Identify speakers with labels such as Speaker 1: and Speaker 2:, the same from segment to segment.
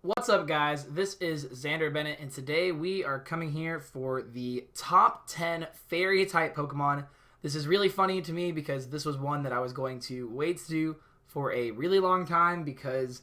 Speaker 1: What's up, guys? This is Xander Bennett, and today we are coming here for the top 10 fairy-type Pokemon. This is really funny to me because this was one that I was going to wait to do for a really long time because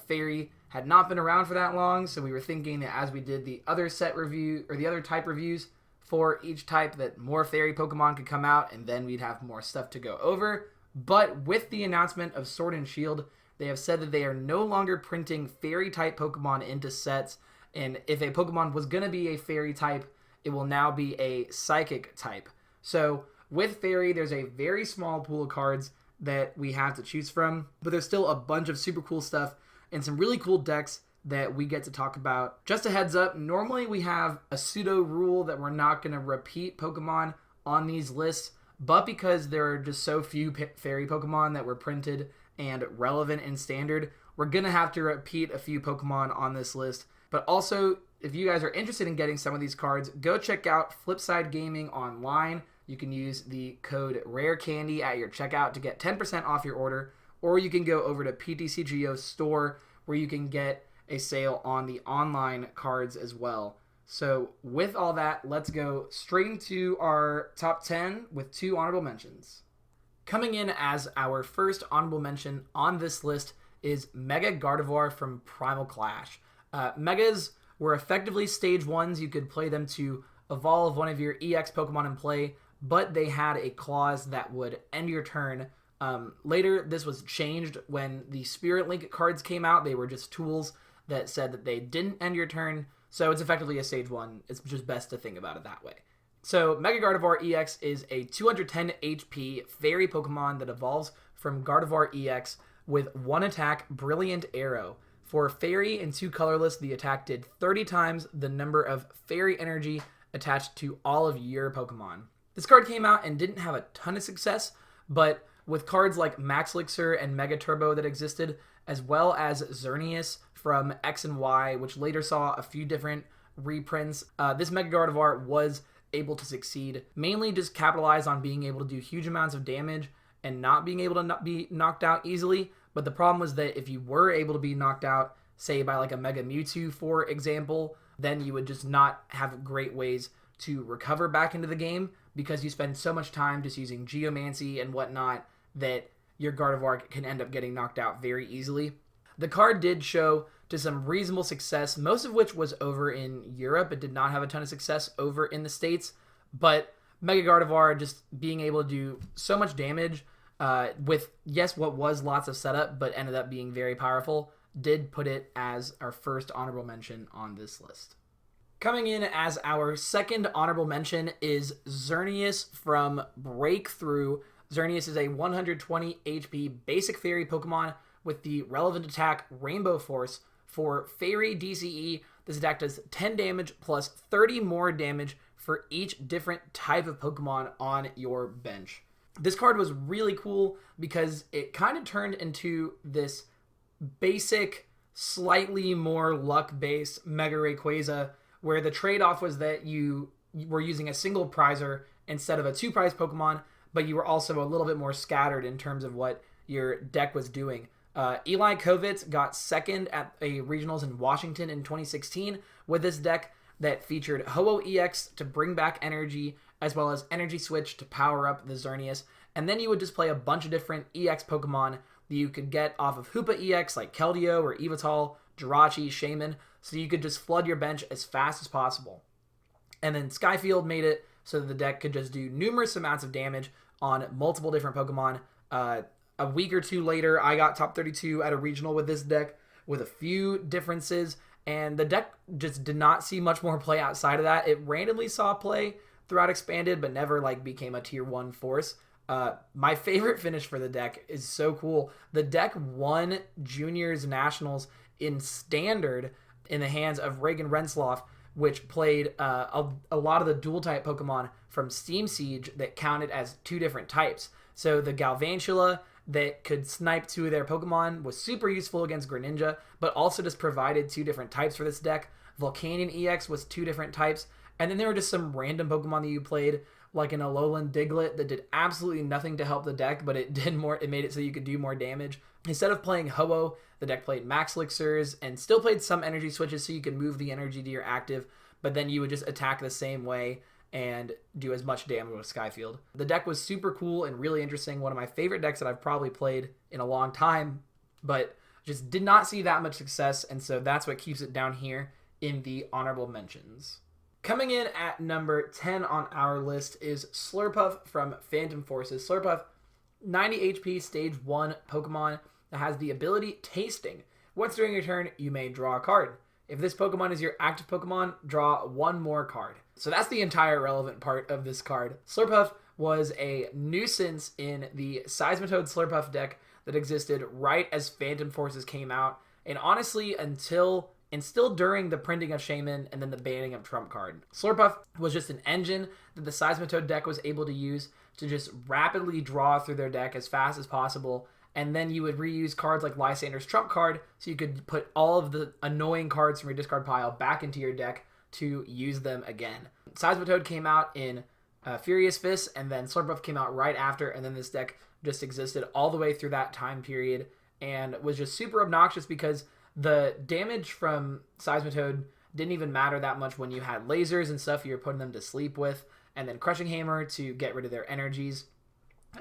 Speaker 1: Fairy had not been around for that long, so we were thinking that as we did the other set review, or the other type reviews for each type, that more Fairy Pokemon could come out, and then we'd have more stuff to go over. But with the announcement of Sword and Shield, they have said that they are no longer printing Fairy-type Pokemon into sets, and if a Pokemon was going to be a Fairy type, it will now be a Psychic type. So with Fairy, there's a very small pool of cards that we have to choose from, but there's still a bunch of super cool stuff and some really cool decks that we get to talk about. Just a heads up, normally we have a pseudo rule that we're not going to repeat Pokemon on these lists, but because there are just so few Fairy Pokemon that were printed and relevant in Standard, we're going to have to repeat a few Pokemon on this list. But also, if you guys are interested in getting some of these cards, go check out Flipside Gaming online. You can use the code RARECANDY at your checkout to get 10% off your order, or you can go over to PTCGO's store where you can get a sale on the online cards as well. So with all that, let's go straight into our top 10 with 2 honorable mentions. Coming in as our first honorable mention on this list is Mega Gardevoir from Primal Clash. Megas were effectively stage 1s. You could play them to evolve one of your EX Pokemon in play, but they had a clause that would end your turn. Later, this was changed when the Spirit Link cards came out. They were just tools that said that they didn't end your turn, so it's effectively a stage 1. It's just best to think about it that way. So, Mega Gardevoir EX is a 210 HP Fairy Pokemon that evolves from Gardevoir EX with 1 attack, Brilliant Arrow. For Fairy and 2 colorless, the attack did 30 times the number of Fairy energy attached to all of your Pokemon. This card came out and didn't have a ton of success, but with cards like Max Elixir and Mega Turbo that existed, as well as Xerneas from X and Y, which later saw a few different reprints, this Mega Gardevoir was able to succeed, mainly just capitalize on being able to do huge amounts of damage and not being able to not be knocked out easily. But the problem was that if you were able to be knocked out, say by like a Mega Mewtwo, for example, then you would just not have great ways to recover back into the game because you spend so much time just using Geomancy and whatnot that your Gardevoir can end up getting knocked out very easily. The card did show to some reasonable success, most of which was over in Europe. It did not have a ton of success over in the States, but Mega Gardevoir just being able to do so much damage with, yes, what was lots of setup, but ended up being very powerful, did put it as our first honorable mention on this list. Coming in as our second honorable mention is Xerneas from Breakthrough. Xerneas is a 120 HP basic Fairy Pokemon with the relevant attack Rainbow Force. For Fairy DCE, this attack does 10 damage plus 30 more damage for each different type of Pokemon on your bench. This card was really cool because it kind of turned into this basic, slightly more luck-based Mega Rayquaza, where the trade-off was that you were using a single prizer instead of a 2-prize Pokemon, but you were also a little bit more scattered in terms of what your deck was doing. Eli Kovitz got second at a regionals in Washington in 2016 with this deck that featured Ho-Oh EX to bring back energy, as well as Energy Switch to power up the Xerneas. And then you would just play a bunch of different EX Pokemon that you could get off of Hoopa EX like Keldeo or Yveltal, Jirachi, Shaman, so you could just flood your bench as fast as possible. And then Skyfield made it so that the deck could just do numerous amounts of damage on multiple different Pokemon. A week or two later, I got top 32 at a regional with this deck with a few differences, and the deck just did not see much more play outside of that. It randomly saw play throughout Expanded, but never became a tier 1 force. My favorite finish for the deck is so cool. The deck won Juniors Nationals in Standard in the hands of Reagan Rensloff, which played a lot of the dual-type Pokemon from Steam Siege that counted as 2 different types. So the Galvantula that could snipe 2 of their Pokemon was super useful against Greninja, but also just provided 2 different types for this deck. Volcanion EX was 2 different types, and then there were just some random Pokemon that you played, like an Alolan Diglett that did absolutely nothing to help the deck, but it did more. It made it so you could do more damage. Instead of playing Ho-Oh, the deck played Max Elixirs and still played some energy switches so you could move the energy to your active, but then you would just attack the same way and do as much damage with Skyfield. The deck was super cool and really interesting. One of my favorite decks that I've probably played in a long time, but just did not see that much success, and so that's what keeps it down here in the honorable mentions. Coming in at number 10 on our list is Slurpuff from Phantom Forces. Slurpuff, 90 HP, stage 1 Pokemon that has the ability Tasting. Once during your turn, you may draw a card. If this Pokemon is your active Pokemon, draw one more card. So that's the entire relevant part of this card. Slurpuff was a nuisance in the Seismitoad Slurpuff deck that existed right as Phantom Forces came out, and honestly still during the printing of Shaman and then the banning of Trump Card. Slurpuff was just an engine that the Seismitoad deck was able to use to just rapidly draw through their deck as fast as possible, and then you would reuse cards like Lysander's Trump Card so you could put all of the annoying cards from your discard pile back into your deck to use them again. Seismitoad came out in Furious Fist, and then Slurpuff came out right after, and then this deck just existed all the way through that time period and was just super obnoxious because the damage from Seismitoad didn't even matter that much when you had lasers and stuff you were putting them to sleep with, and then Crushing Hammer to get rid of their energies.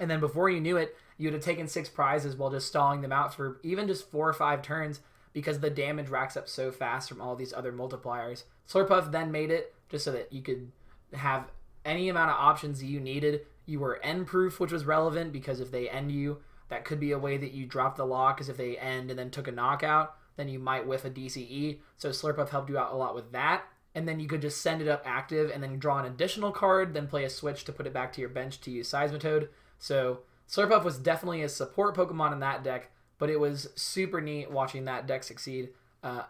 Speaker 1: And then before you knew it, you would have taken 6 prizes while just stalling them out for even just 4 or 5 turns because the damage racks up so fast from all these other multipliers. Slurpuff then made it just so that you could have any amount of options that you needed. You were end-proof, which was relevant because if they end you, that could be a way that you drop the lock, because if they end and then took a knockout, then you might whiff a DCE. So Slurpuff helped you out a lot with that. And then you could just send it up active and then draw an additional card, then play a switch to put it back to your bench to use Seismitoad. So Slurpuff was definitely a support Pokemon in that deck, but it was super neat watching that deck succeed.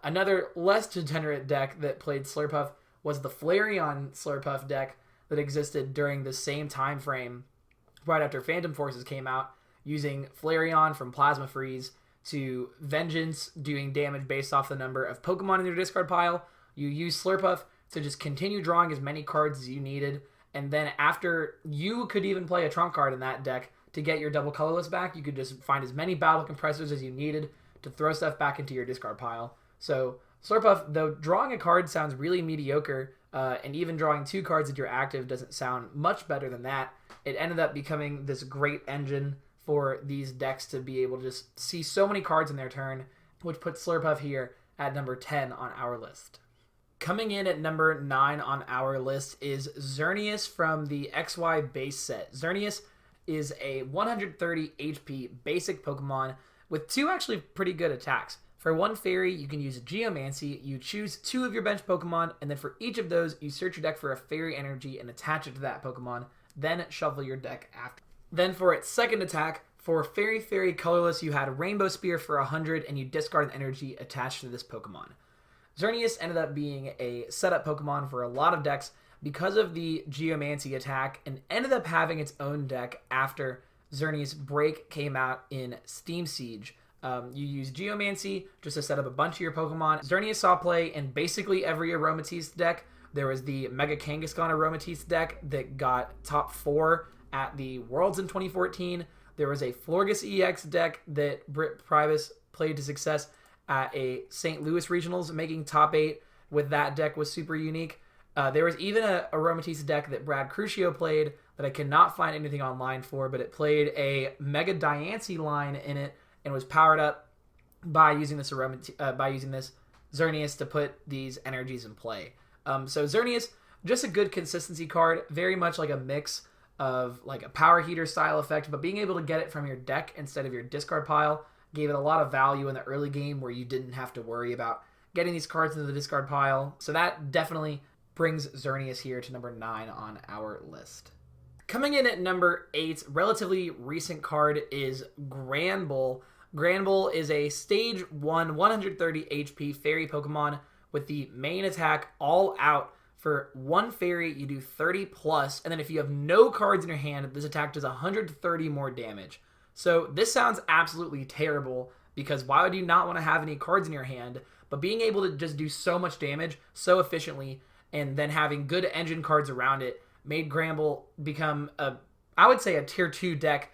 Speaker 1: Another less degenerate deck that played Slurpuff was the Flareon Slurpuff deck that existed during the same time frame right after Phantom Forces came out, using Flareon from Plasma Freeze to Vengeance, doing damage based off the number of Pokemon in your discard pile. You use Slurpuff to just continue drawing as many cards as you needed, and then after you could even play a trump card in that deck to get your double colorless back, you could just find as many battle compressors as you needed to throw stuff back into your discard pile. So Slurpuff, though drawing a card sounds really mediocre, and even drawing 2 cards at your active doesn't sound much better than that, it ended up becoming this great engine for these decks to be able to just see so many cards in their turn, which puts Slurpuff here at number 10 on our list. Coming in at number 9 on our list is Xerneas from the XY base set. Xerneas is a 130 HP basic Pokemon with 2 actually pretty good attacks. For 1 fairy, you can use Geomancy. You choose 2 of your bench Pokemon, and then for each of those, you search your deck for a fairy energy and attach it to that Pokemon, then shuffle your deck after. Then for its second attack, for Fairy colorless, you had Rainbow Spear for 100, and you discard an energy attached to this Pokemon. Xerneas ended up being a setup Pokemon for a lot of decks because of the Geomancy attack, and ended up having its own deck after Xerneas Break came out in Steam Siege. You use Geomancy just to set up a bunch of your Pokemon. Xerneas saw play in basically every Aromatisse deck. There was the Mega Kangaskhan Aromatisse deck that got top 4 at the Worlds in 2014. There was a Florges EX deck that Britt Priebus played to success at a St. Louis Regionals, making top 8 with that deck was super unique. There was even a Aromatisse deck that Brad Crucio played that I cannot find anything online for, but it played a Mega Diancie line in it and was powered up by using this Xerneas to put these energies in play. So Xerneas, just a good consistency card, very much like a mix of like a power heater style effect, but being able to get it from your deck instead of your discard pile gave it a lot of value in the early game where you didn't have to worry about getting these cards into the discard pile. So that definitely brings Xerneas here to number 9 on our list. Coming in at number 8, relatively recent card is Granbull. Granbull is a stage 1, 130 HP fairy Pokemon with the main attack all out. For 1 fairy, you do 30 plus, and then if you have no cards in your hand, this attack does 130 more damage. So this sounds absolutely terrible, because why would you not want to have any cards in your hand? But being able to just do so much damage so efficiently, and then having good engine cards around it, made Gramble become I would say a tier 2 deck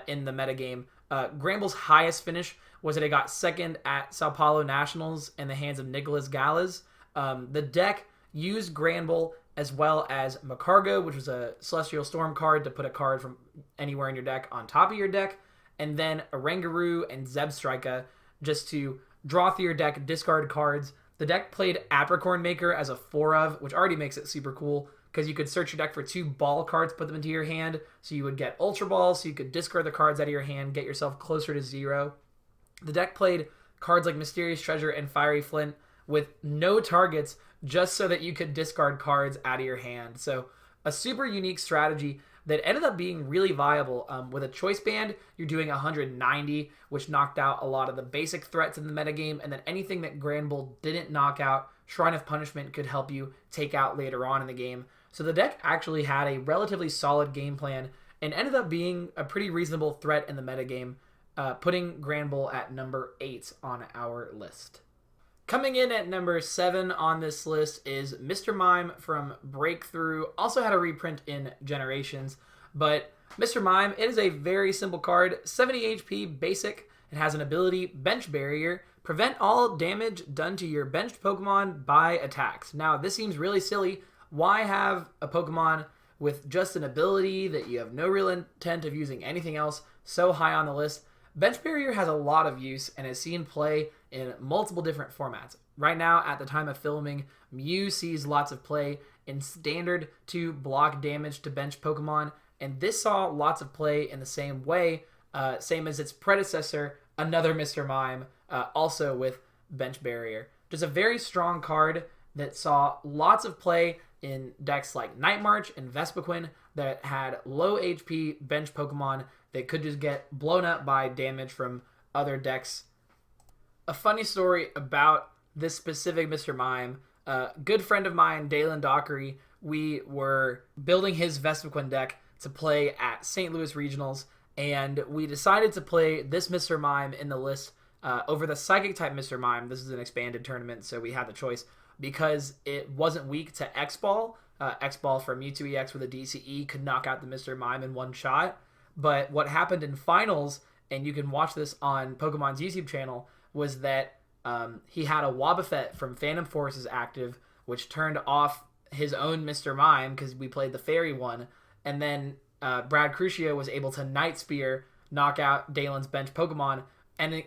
Speaker 1: in the metagame. Gramble's highest finish was that it got second at Sao Paulo Nationals in the hands of Nicolas Gallas. The deck used Gramble as well as Macargo, which was a Celestial Storm card to put a card from anywhere in your deck on top of your deck, and then Oranguru and Zebstrika just to draw through your deck, discard cards. The deck played Apricorn Maker as a 4-of, which already makes it super cool because you could search your deck for 2 ball cards, put them into your hand, so you would get Ultra Balls, so you could discard the cards out of your hand, get yourself closer to 0. The deck played cards like Mysterious Treasure and Fiery Flint with no targets, just so that you could discard cards out of your hand. So a super unique strategy that ended up being really viable. With a choice band, you're doing 190, which knocked out a lot of the basic threats in the metagame, and then anything that Granbull didn't knock out, Shrine of Punishment could help you take out later on in the game. So the deck actually had a relatively solid game plan and ended up being a pretty reasonable threat in the metagame, putting Granbull at number 8 on our list. Coming in at number 7 on this list is Mr. Mime from Breakthrough. Also had a reprint in Generations, but Mr. Mime, it is a very simple card. 70 HP, basic. It has an ability, Bench Barrier. Prevent all damage done to your benched Pokemon by attacks. Now, this seems really silly. Why have a Pokemon with just an ability that you have no real intent of using anything else so high on the list? Bench Barrier has a lot of use and is seen play in multiple different formats. Right now, at the time of filming, Mew sees lots of play in Standard to block damage to bench Pokemon, and this saw lots of play in the same way, same as its predecessor, another Mr. Mime, also with Bench Barrier. Just a very strong card that saw lots of play in decks like Night March and Vespiquen that had low HP bench Pokemon that could just get blown up by damage from other decks. A funny story about this specific Mr. Mime, a good friend of mine, Dalen Dockery, we were building his Vespiquen deck to play at St. Louis Regionals, and we decided to play this Mr. Mime in the list over the Psychic-type Mr. Mime. This is an expanded tournament, so we had the choice because it wasn't weak to X-Ball. X-Ball from Mewtwo EX with a DCE could knock out the Mr. Mime in one shot. But what happened in finals, and you can watch this on Pokemon's YouTube channel, was that he had a Wobbuffet from Phantom Forces active, which turned off his own Mr. Mime because we played the Fairy one. And then Brad Crucio was able to Night Spear, knock out Dalen's bench Pokemon,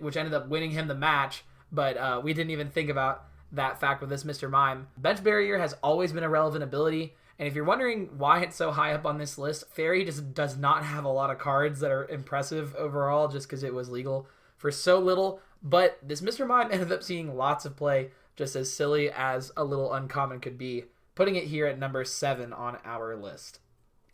Speaker 1: which ended up winning him the match. But we didn't even think about that fact with this Mr. Mime. Bench Barrier has always been a relevant ability. And if you're wondering why it's so high up on this list, Fairy just does not have a lot of cards that are impressive overall just because it was legal for so little. But this Mr. Mime ended up seeing lots of play, just as silly as a little uncommon could be, putting it here at number 7 on our list.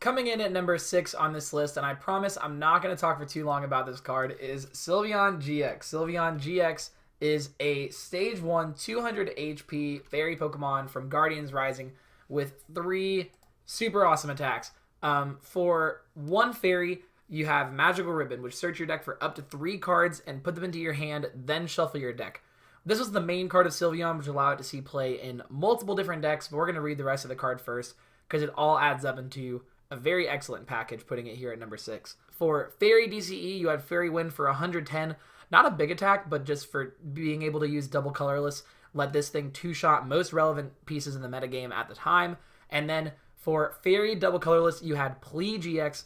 Speaker 1: Coming in at number 6 on this list, and I promise I'm not going to talk for too long about this card, is Sylveon GX. Sylveon GX is a Stage 1 200 HP Fairy Pokemon from Guardians Rising with 3 super awesome attacks. For 1 Fairy, you have Magical Ribbon, which search your deck for up to 3 cards and put them into your hand, then shuffle your deck. This was the main card of Sylveon, which allowed it to see play in multiple different decks, but we're going to read the rest of the card first because it all adds up into a very excellent package, putting it here at number 6. For Fairy DCE, you had Fairy Wind for 110. Not a big attack, but just for being able to use double colorless, let this thing 2-shot most relevant pieces in the metagame at the time. And then for Fairy double colorless, you had Plea GX.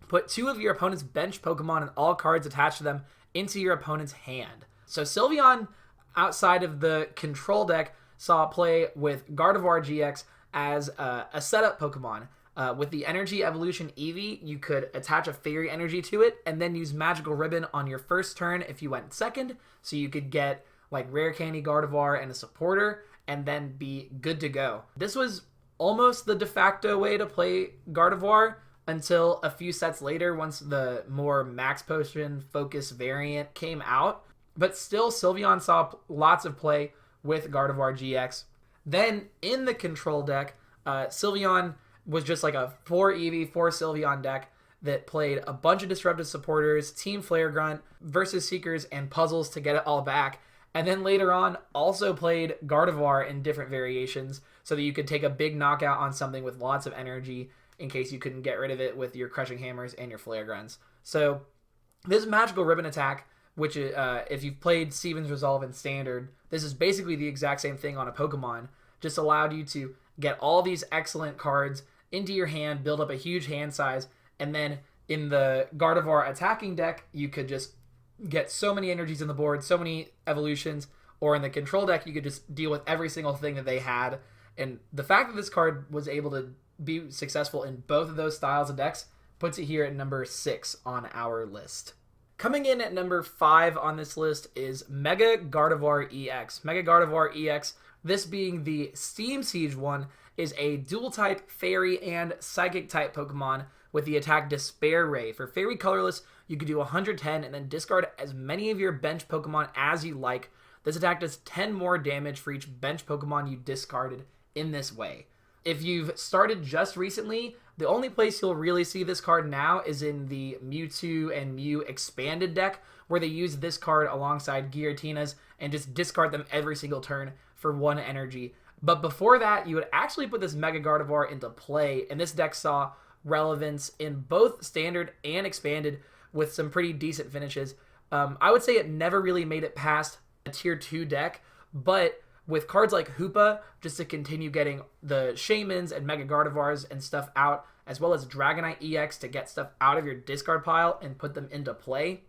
Speaker 1: Put 2 of your opponent's bench Pokemon and all cards attached to them into your opponent's hand. So Sylveon, outside of the control deck, saw play with Gardevoir GX as a setup Pokemon. With the Energy Evolution Eevee, you could attach a Fairy Energy to it and then use Magical Ribbon on your first turn if you went second. So you could get like Rare Candy Gardevoir and a supporter and then be good to go. This was almost the de facto way to play Gardevoir until a few sets later once the more Max Potion focus variant came out. But still, Sylveon saw lots of play with Gardevoir GX. Then in the control deck, Sylveon was just like a 4 Eevee, 4 Sylveon deck that played a bunch of Disruptive Supporters, Team Flare Grunt, versus Seekers, and Puzzles to get it all back. And then later on, also played Gardevoir in different variations so that you could take a big knockout on something with lots of energy in case you couldn't get rid of it with your Crushing Hammers and your Flare Guns. So this Magical Ribbon attack, which if you've played Steven's Resolve in Standard, this is basically the exact same thing on a Pokemon. Just allowed you to get all these excellent cards into your hand, build up a huge hand size, and then in the Gardevoir attacking deck, you could just get so many energies in the board, so many evolutions, or in the control deck, you could just deal with every single thing that they had. And the fact that this card was able to be successful in both of those styles of decks puts it here at number 6 on our list. Coming in at number 5 on this list is Mega Gardevoir EX. Mega Gardevoir EX, this being the Steam Siege one, is a dual-type Fairy and Psychic-type Pokemon with the attack Despair Ray. For Fairy Colorless, you could do 110 and then discard as many of your bench Pokemon as you like. This attack does 10 more damage for each bench Pokemon you discarded in this way. If you've started just recently, the only place you'll really see this card now is in the Mewtwo and Mew expanded deck, where they use this card alongside Giratina and just discard them every single turn for 1 energy. But before that, you would actually put this Mega Gardevoir into play, and this deck saw relevance in both standard and expanded with some pretty decent finishes. I would say it never really made it past a tier 2 deck, but with cards like Hoopa, just to continue getting the Shaymins and Mega Gardevoirs and stuff out, as well as Dragonite EX to get stuff out of your discard pile and put them into play,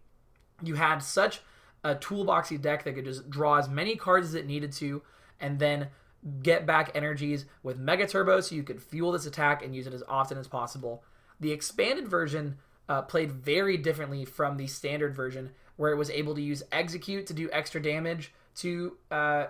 Speaker 1: you had such a toolboxy deck that could just draw as many cards as it needed to, and then get back energies with Mega Turbo so you could fuel this attack and use it as often as possible. The expanded version played very differently from the standard version, where it was able to use Execute to do extra damage to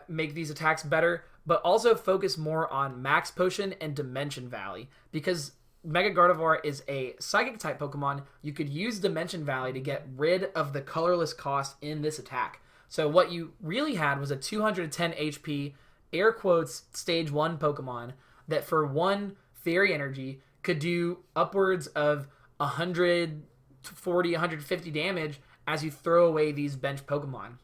Speaker 1: make these attacks better, but also focus more on Max Potion and Dimension Valley. Because Mega Gardevoir is a Psychic-type Pokemon, you could use Dimension Valley to get rid of the colorless cost in this attack. So what you really had was a 210 HP, air quotes, Stage 1 Pokemon that for 1 Fairy Energy could do upwards of 140, 150 damage as you throw away these bench Pokemon.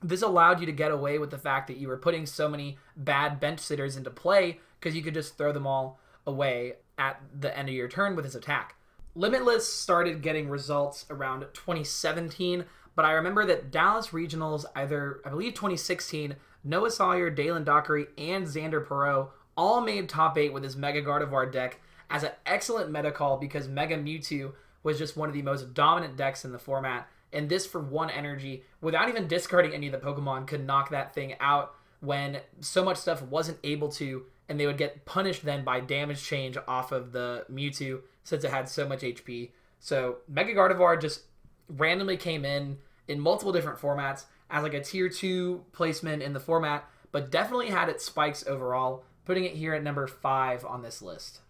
Speaker 1: This allowed you to get away with the fact that you were putting so many bad bench sitters into play because you could just throw them all away at the end of your turn with this attack. Limitless started getting results around 2017, but I remember that Dallas Regionals, I believe 2016, Noah Sawyer, Dalen Dockery, and Xander Perot all made top 8 with his Mega Gardevoir deck as an excellent meta call because Mega Mewtwo was just one of the most dominant decks in the format, and this for 1 energy, without even discarding any of the Pokemon, could knock that thing out when so much stuff wasn't able to, and they would get punished then by damage change off of the Mewtwo since it had so much HP. So Mega Gardevoir just randomly came in multiple different formats as like a tier 2 placement in the format, but definitely had its spikes overall, putting it here at number 5 on this list.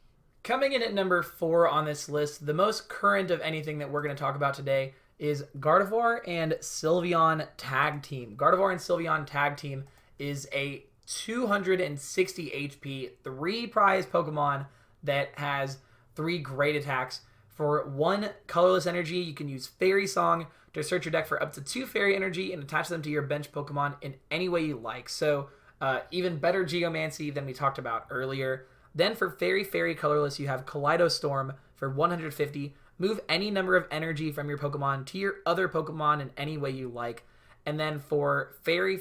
Speaker 1: Coming in at number 4 on this list, the most current of anything that we're going to talk about today is Gardevoir and Sylveon Tag Team. Gardevoir and Sylveon Tag Team is a 260 HP, 3 prize Pokemon that has 3 great attacks. For 1 colorless energy, you can use Fairy Song to search your deck for up to 2 Fairy Energy and attach them to your bench Pokemon in any way you like. So even better Geomancy than we talked about earlier. Then for Fairy Colorless, you have Kaleidostorm for 150. Move any number of energy from your Pokemon to your other Pokemon in any way you like. And then for Fairy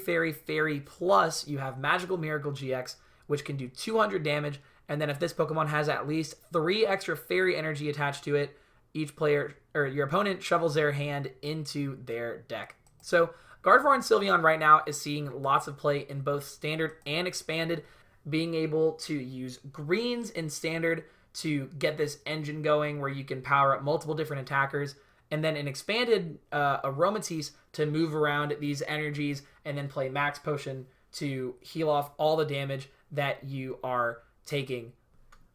Speaker 1: Plus, you have Magical Miracle GX, which can do 200 damage. And then if this Pokemon has at least 3 extra Fairy Energy attached to it, each player or your opponent shovels their hand into their deck. So Gardevoir and Sylveon right now is seeing lots of play in both standard and expanded, being able to use greens in standard to get this engine going where you can power up multiple different attackers, and then an expanded Aromatisse to move around these energies and then play Max Potion to heal off all the damage that you are taking.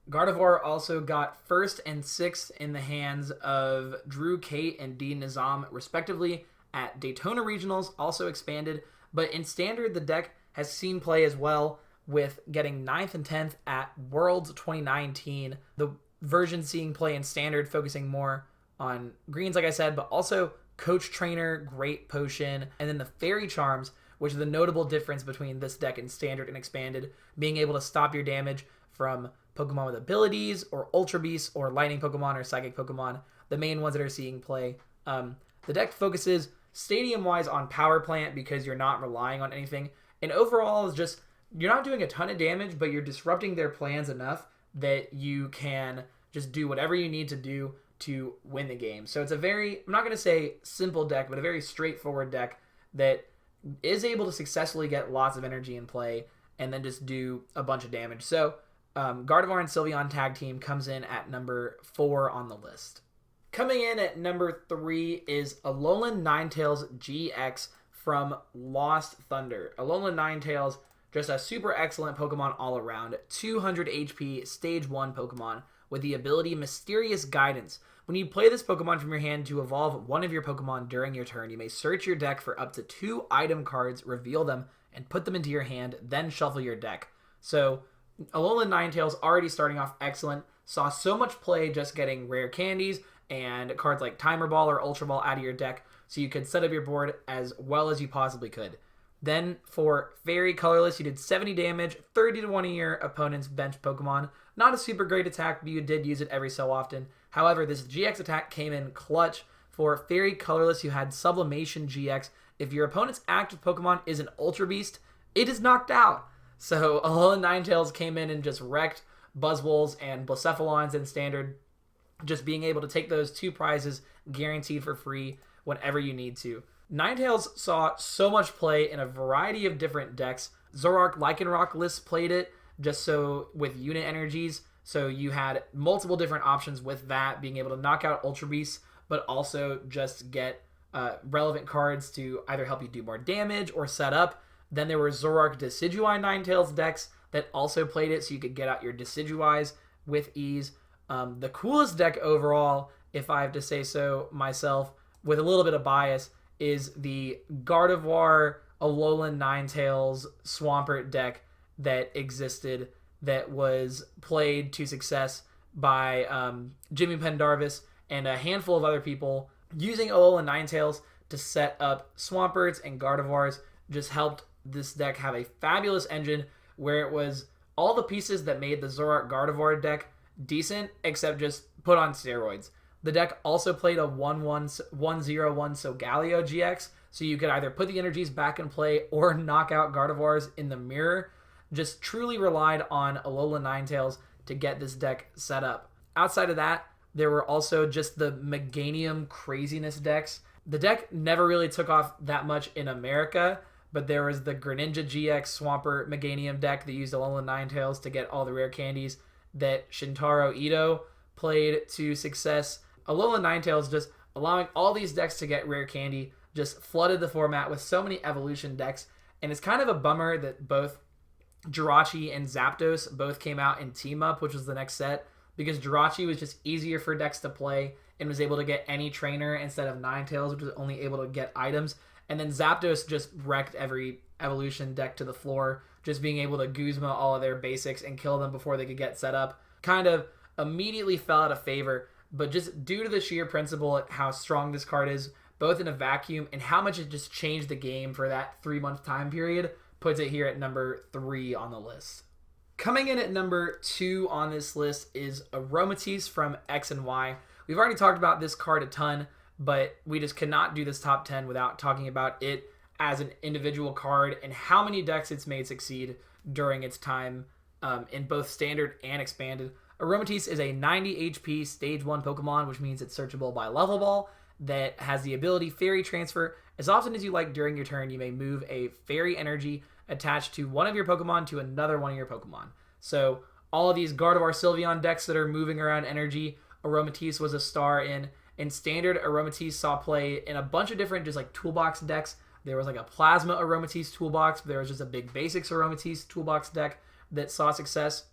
Speaker 1: Gardevoir also got 1st and 6th in the hands of Drew Kate and Dean Nizam, respectively, at Daytona Regionals, also expanded. But in Standard, the deck has seen play as well, with getting 9th and 10th at Worlds 2019. The version seeing play in Standard, focusing more on greens, like I said, but also Coach Trainer, Great Potion, and then the Fairy Charms, which is the notable difference between this deck and Standard and Expanded, being able to stop your damage from Pokemon with abilities, or Ultra Beasts, or Lightning Pokemon, or Psychic Pokemon, the main ones that are seeing play. The deck focuses stadium-wise on Power Plant because you're not relying on anything, and overall is just, you're not doing a ton of damage, but you're disrupting their plans enough that you can just do whatever you need to do to win the game. So it's a very, I'm not going to say simple deck, but a very straightforward deck that is able to successfully get lots of energy in play and then just do a bunch of damage. So Gardevoir and Sylveon tag team comes in at number 4 on the list. Coming in at number 3 is Alolan Ninetales GX from Lost Thunder. Alolan Ninetales, just a super excellent Pokemon all around. 200 HP, Stage 1 Pokemon with the ability Mysterious Guidance. When you play this Pokemon from your hand to evolve one of your Pokemon during your turn, you may search your deck for up to 2 item cards, reveal them, and put them into your hand, then shuffle your deck. So Alolan Ninetales already starting off excellent. Saw so much play just getting rare candies and cards like Timer Ball or Ultra Ball out of your deck, so you could set up your board as well as you possibly could. Then for Fairy Colorless, you did 70 damage, 30 to one of your opponent's bench Pokemon. Not a super great attack, but you did use it every so often. However, this GX attack came in clutch. For Fairy Colorless, you had Sublimation GX. If your opponent's active Pokemon is an Ultra Beast, it is knocked out. So Alolan Ninetales came in and just wrecked Buzzwoles and Blacephalons in Standard, just being able to take those 2 prizes guaranteed for free whenever you need to. Ninetales saw so much play in a variety of different decks. Zoroark Lycanroc lists played it just so with unit energies. So you had multiple different options with that, being able to knock out Ultra Beasts, but also just get relevant cards to either help you do more damage or set up. Then there were Zoroark Decidueye Ninetales decks that also played it, so you could get out your Decidueyes with ease. The coolest deck overall, if I have to say so myself, with a little bit of bias, is the Gardevoir Alolan Ninetales Swampert deck that existed, that was played to success by Jimmy Pendarvis and a handful of other people. Using Alolan Ninetales to set up Swamperts and Gardevoirs just helped this deck have a fabulous engine where it was all the pieces that made the Zoroark Gardevoir deck decent, except just put on steroids. The deck also played a 1-1-101 Solgaleo GX, so you could either put the energies back in play or knock out Gardevoirs in the mirror. Just truly relied on Alolan Ninetales to get this deck set up. Outside of that, there were also just the Meganium craziness decks. The deck never really took off that much in America, but there was the Greninja GX Swampert Meganium deck that used Alolan Ninetales to get all the rare candies that Shintaro Ito played to success. Alolan Ninetales just allowing all these decks to get rare candy just flooded the format with so many evolution decks, and it's kind of a bummer that both Jirachi and Zapdos both came out in Team Up, which was the next set, because Jirachi was just easier for decks to play and was able to get any trainer instead of Ninetales, which was only able to get items. And then Zapdos just wrecked every evolution deck to the floor, just being able to Guzma all of their basics and kill them before they could get set up. Kind of immediately fell out of favor, but just due to the sheer principle at how strong this card is, both in a vacuum and how much it just changed the game for that 3-month time period, puts it here at number 3 on the list. Coming in at number 2 on this list is Aromatisse from X and Y. We've already talked about this card a ton, but we just cannot do this top 10 without talking about it as an individual card and how many decks it's made succeed during its time in both Standard and Expanded. Aromatisse is a 90 HP Stage 1 Pokemon, which means it's searchable by Level Ball, that has the ability Fairy Transfer. As often as you like during your turn, you may move a Fairy Energy attached to one of your Pokemon to another one of your Pokemon. So all of these Gardevoir Sylveon decks that are moving around energy, Aromatisse was a star in. In Standard, Aromatisse saw play in a bunch of different just like toolbox decks. There was like a Plasma Aromatisse toolbox, but there was just a big Basics Aromatisse toolbox deck that saw success.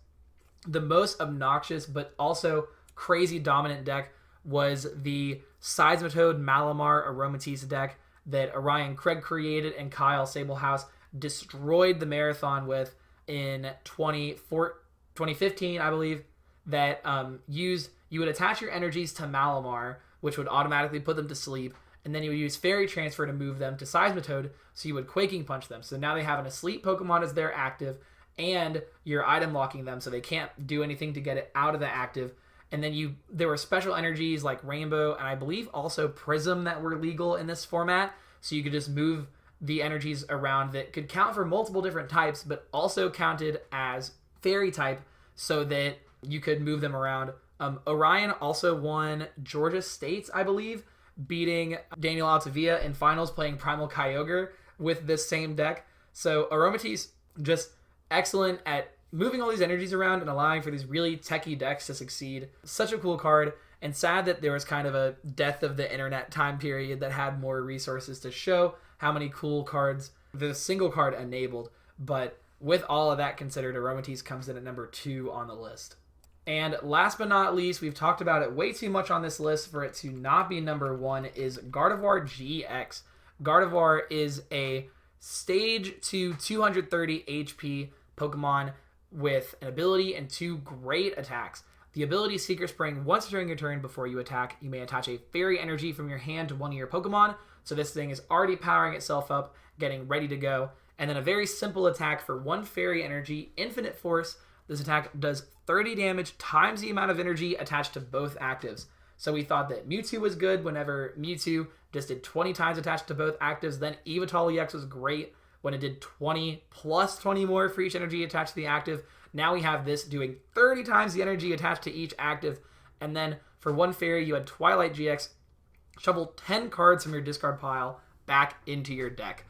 Speaker 1: The most obnoxious but also crazy dominant deck was the Seismitoad Malamar Aromatisse deck that Orion Craig created and Kyle Sablehouse destroyed the marathon with in 2015, I believe, that you would attach your energies to Malamar, which would automatically put them to sleep, and then you would use Fairy Transfer to move them to Seismitoad, so you would Quaking Punch them. So now they have an Asleep Pokemon as their active, and you're item locking them, so they can't do anything to get it out of the active. And then there were special energies like Rainbow, and I believe also Prism that were legal in this format, so you could just move the energies around that could count for multiple different types, but also counted as Fairy type, so that you could move them around. Orion also won Georgia States, I believe, beating Daniel Altavia in finals playing Primal Kyogre with this same deck. So Aromatisse, just excellent at moving all these energies around and allowing for these really techie decks to succeed. Such a cool card, and sad that there was kind of a death of the internet time period that had more resources to show how many cool cards the single card enabled. But with all of that considered, Aromatisse comes in at number 2 on the list. And last but not least, we've talked about it way too much on this list for it to not be number 1, is Gardevoir GX. Gardevoir is a stage 2 230 HP Pokemon with an ability and 2 great attacks. The ability Seeker Spring, once during your turn before you attack, you may attach a Fairy Energy from your hand to one of your Pokemon. So this thing is already powering itself up, getting ready to go. And then a very simple attack for 1 Fairy Energy, Infinite Force. This attack does 30 damage times the amount of energy attached to both actives. So we thought that Mewtwo was good whenever Mewtwo just did 20 times attached to both actives. Then Yveltal EX was great when it did 20 plus 20 more for each energy attached to the active. Now we have this doing 30 times the energy attached to each active. And then for 1 Fairy, you had Twilight GX. Shovel 10 cards from your discard pile back into your deck.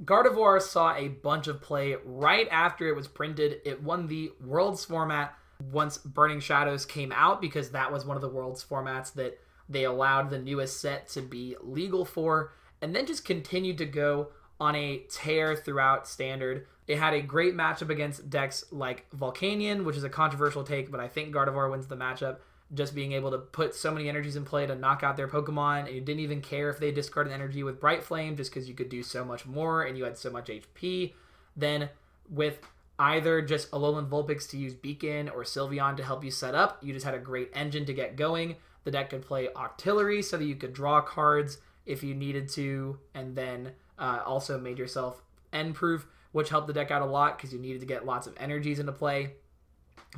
Speaker 1: Gardevoir saw a bunch of play right after it was printed. It won the Worlds format once Burning Shadows came out, because that was one of the Worlds formats that they allowed the newest set to be legal for, and then just continued to go on a tear throughout Standard. It had a great matchup against decks like Volcanion, which is a controversial take, but I think Gardevoir wins the matchup. Just being able to put so many energies in play to knock out their Pokemon, and you didn't even care if they discarded energy with Bright Flame, just because you could do so much more and you had so much HP. Then with either just Alolan Vulpix to use Beacon or Sylveon to help you set up, you just had a great engine to get going. The deck could play Octillery so that you could draw cards if you needed to, and then also made yourself end-proof, which helped the deck out a lot because you needed to get lots of energies into play.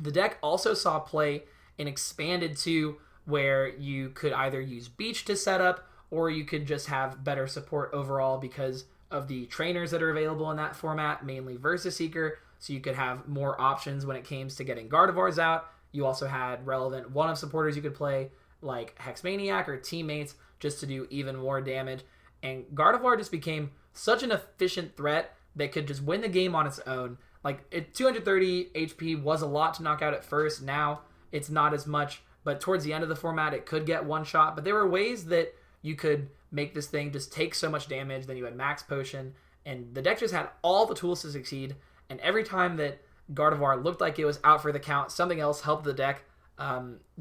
Speaker 1: The deck also saw play in Expanded 2, where you could either use Beach to set up, or you could just have better support overall because of the trainers that are available in that format, mainly Versus Seeker, so you could have more options when it came to getting Gardevoirs out. You also had relevant one-of supporters you could play, like Hexmaniac or Teammates, just to do even more damage. And Gardevoir just became such an efficient threat that could just win the game on its own. Like, 230 HP was a lot to knock out at first. Now it's not as much, but towards the end of the format, it could get one shot. But there were ways that you could make this thing just take so much damage. Then you had Max Potion, and the deck just had all the tools to succeed. And every time that Gardevoir looked like it was out for the count, something else helped the deck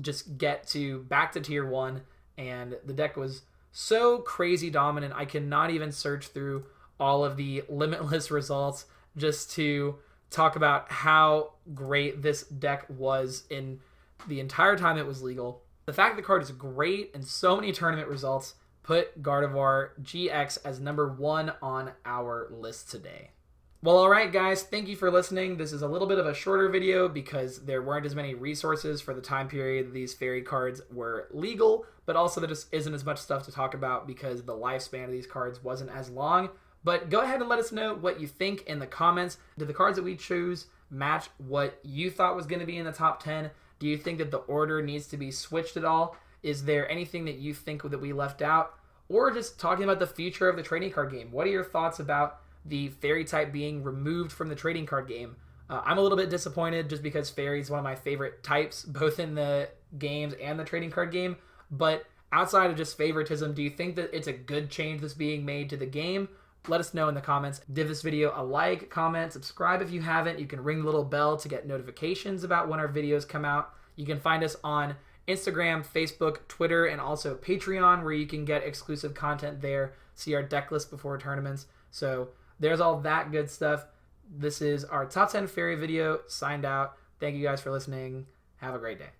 Speaker 1: just get back to tier 1. And the deck was so crazy dominant. I cannot even search through all of the limitless results just to talk about how great this deck was in the entire time it was legal. The fact that the card is great and so many tournament results put Gardevoir GX as number 1 on our list today. Well, alright guys, thank you for listening. This is a little bit of a shorter video because there weren't as many resources for the time period these fairy cards were legal, but also there just isn't as much stuff to talk about because the lifespan of these cards wasn't as long. But go ahead and let us know what you think in the comments. Did the cards that we chose match what you thought was going to be in the top 10? Do you think that the order needs to be switched at all? Is there anything that you think that we left out? Or just talking about the future of the trading card game. What are your thoughts about the fairy type being removed from the trading card game? I'm a little bit disappointed just because fairy is one of my favorite types, both in the games and the trading card game. But outside of just favoritism, do you think that it's a good change that's being made to the game? Let us know in the comments. Give this video a like, comment, subscribe if you haven't. You can ring the little bell to get notifications about when our videos come out. You can find us on Instagram, Facebook, Twitter, and also Patreon, where you can get exclusive content there, see our deck list before tournaments. So there's all that good stuff. This is our top 10 fairy video. Signed out. Thank you guys for listening. Have a great day.